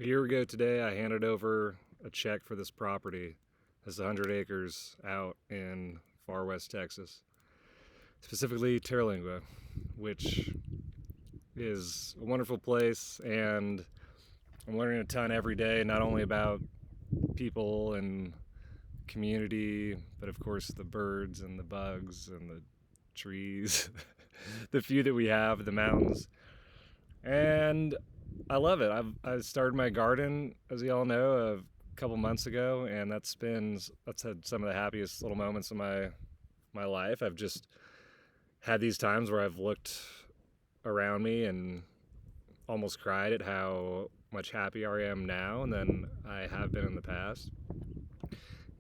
A year ago today, I handed over a check for this property. It's 100 acres out in far west Texas, specifically Terlingua, which is a wonderful place. And I'm learning a ton every day, not only about people and community, but of course the birds and the bugs and the trees, the few that we have, the mountains. And I love it. I started my garden, as you all know, a couple months ago, and that's had some of the happiest little moments of my life. I've just had these times where I've looked around me and almost cried at how much happier I am now than I have been in the past.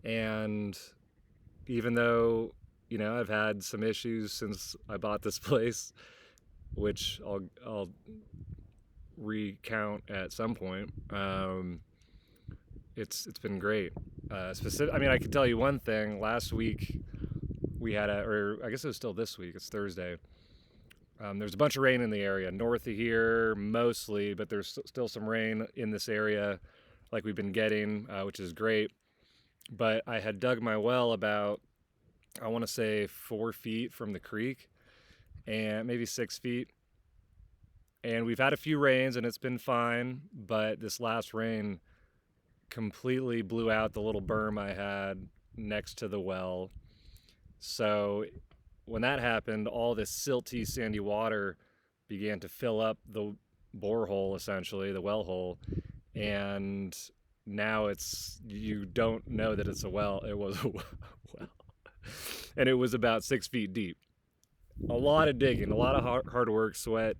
And even though, I've had some issues since I bought this place, which I'll recount at some point. It's been great. I mean, I can tell you one thing. Last week we had or I guess it was still this week. It's Thursday. There's a bunch of rain in the area, north of here mostly, but there's still some rain in this area, like we've been getting, which is great. But I had dug my well about, I want to say 4 feet from the creek, and maybe 6 feet. And we've had a few rains and it's been fine, but this last rain completely blew out the little berm I had next to the well. So when that happened, all this silty, sandy water began to fill up the borehole, essentially, the well hole. And now you don't know that it's a well. It was a well. And it was about 6 feet deep. A lot of digging, a lot of hard work, sweat,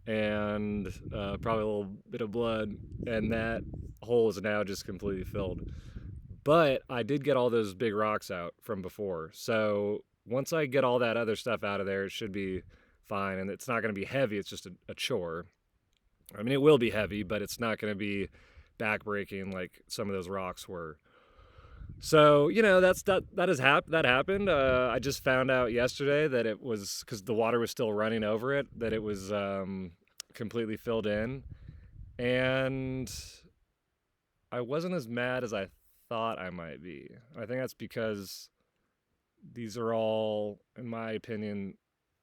and probably a little bit of blood, and that hole is now just completely filled. But I did get all those big rocks out from before, so once I get all that other stuff out of there, it should be fine, and it's not going to be heavy. It's just a chore. I mean, it will be heavy, but it's not going to be backbreaking like some of those rocks were. So that happened. I just found out yesterday that it was because the water was still running over it, that it was completely filled in, and I wasn't as mad as I thought I might be. I think that's because these are all, in my opinion,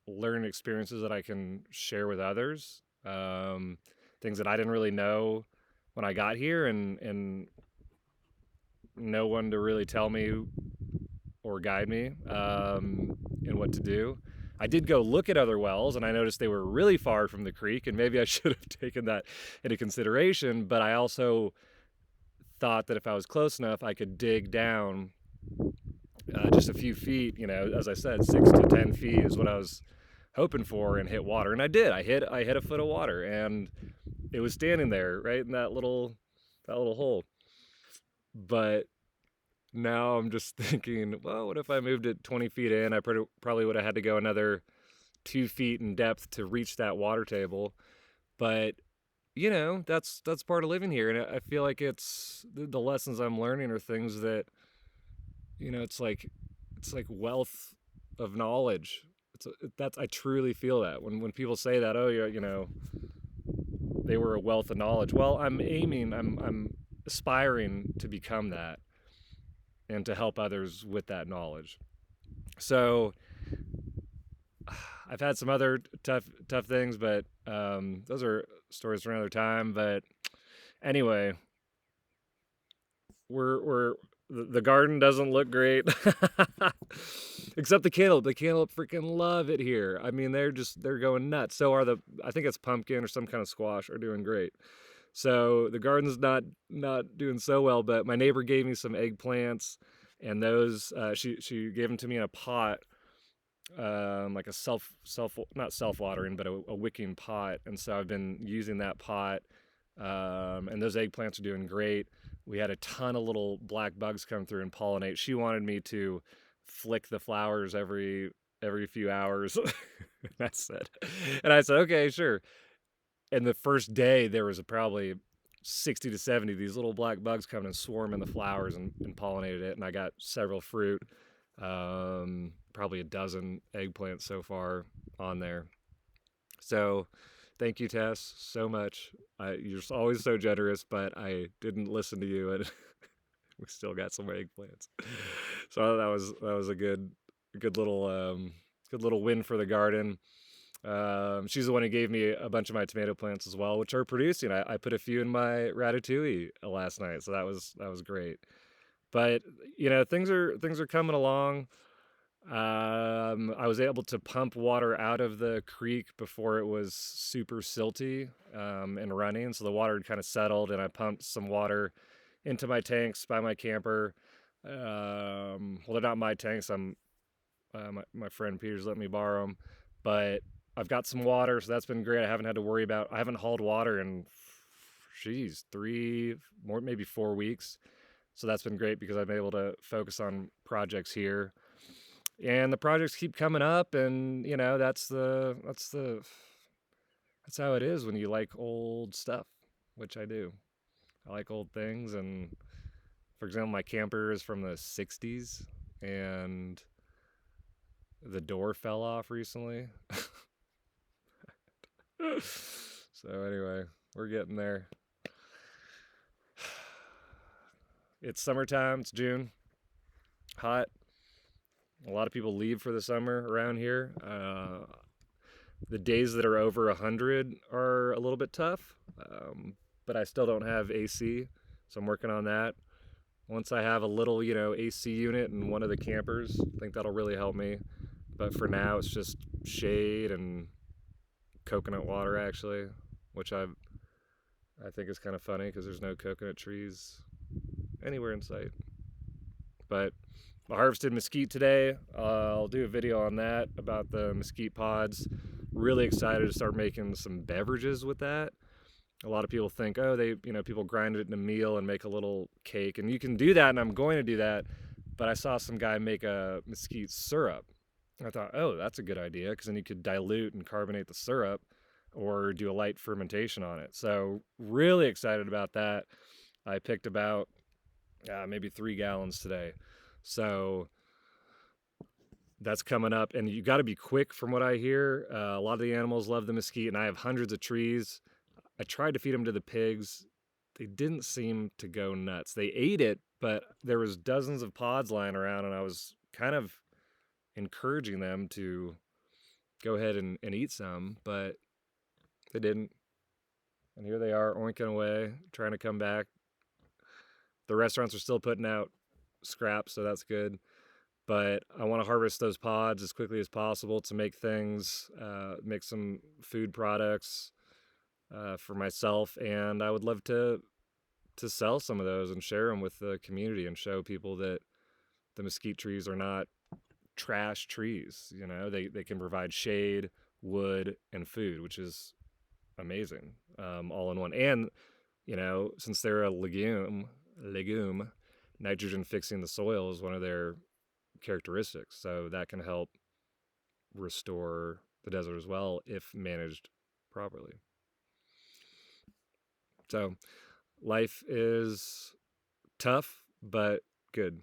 learning experiences that I can share with others. Things that I didn't really know when I got here, and no one to really tell me or guide me in what to do. I did go look at other wells, and I noticed they were really far from the creek, and maybe I should have taken that into consideration. But I also thought that if I was close enough, I could dig down just a few feet. As I said, 6 to 10 feet is what I was hoping for, and hit water. And I did. I hit a foot of water, and it was standing there right in that little hole. But now I'm just thinking, well, what if I moved it 20 feet in? I probably would have had to go another 2 feet in depth to reach that water table. But that's part of living here, and I feel like it's the lessons I'm learning are things that it's like wealth of knowledge. I truly feel that when people say that, oh, they were a wealth of knowledge. Well, I'm aspiring to become that and to help others with that knowledge. So I've had some other tough things, but those are stories for another time. But anyway, the garden doesn't look great, except the cantaloupe. The cantaloupe freaking love it here. I mean, they're going nuts. So are I think it's pumpkin or some kind of squash, are doing great. So the garden's not doing so well, but my neighbor gave me some eggplants, and those she gave them to me in a pot, like a not self-watering, but a wicking pot. And so I've been using that pot, and those eggplants are doing great. We had a ton of little black bugs come through and pollinate. She wanted me to flick the flowers every few hours. And I said, okay, sure. And the first day there was probably 60 to 70 these little black bugs coming and swarming the flowers and pollinated it. And I got several fruit, probably a dozen eggplants so far on there. So Thank you, Tess, so much. You're always so generous, but I didn't listen to you, and we still got some eggplants. So that was a good little win for the garden. She's the one who gave me a bunch of my tomato plants as well, which are producing. I put a few in my ratatouille last night, so that was great. But things are coming along. I was able to pump water out of the creek before it was super silty and running, so the water had kind of settled, and I pumped some water into my tanks by my camper. Well, they're not my tanks. My friend Peter's let me borrow them, but I've got some water, so that's been great. I haven't had to worry about. I haven't hauled water in, geez, 3 more, maybe 4 weeks. So that's been great because I've been able to focus on projects here, and the projects keep coming up, and that's how it is when you like old stuff, which I do. I like old things, and for example, my camper is from the '60s, and the door fell off recently. So anyway, we're getting there. It's summertime. It's June. Hot. A lot of people leave for the summer around here. The days that are over 100 are a little bit tough, but I still don't have AC, so I'm working on that. Once I have a little, AC unit in one of the campers, I think that'll really help me. But for now, it's just shade and coconut water, actually, which I think is kind of funny because there's no coconut trees anywhere in sight. But I harvested mesquite today. I'll do a video on that about the mesquite pods. Really excited to start making some beverages with that. A lot of people think, oh, people grind it in a meal and make a little cake, and you can do that, and I'm going to do that. But I saw some guy make a mesquite syrup. I thought, oh, that's a good idea, because then you could dilute and carbonate the syrup or do a light fermentation on it. So really excited about that. I picked about maybe 3 gallons today. So that's coming up, and you got to be quick from what I hear. A lot of the animals love the mesquite, and I have hundreds of trees. I tried to feed them to the pigs. They didn't seem to go nuts. They ate it, but there was dozens of pods lying around, and I was kind of encouraging them to go ahead and eat some, but they didn't. And here they are oinking away, trying to come back. The restaurants are still putting out scraps, so that's good. But I want to harvest those pods as quickly as possible to make things, make some food products for myself, and I would love to sell some of those and share them with the community and show people that the mesquite trees are not trash trees. They can provide shade, wood, and food, which is amazing, all in one. And since they're a legume, nitrogen fixing the soil is one of their characteristics, so that can help restore the desert as well if managed properly. So life is tough, but good.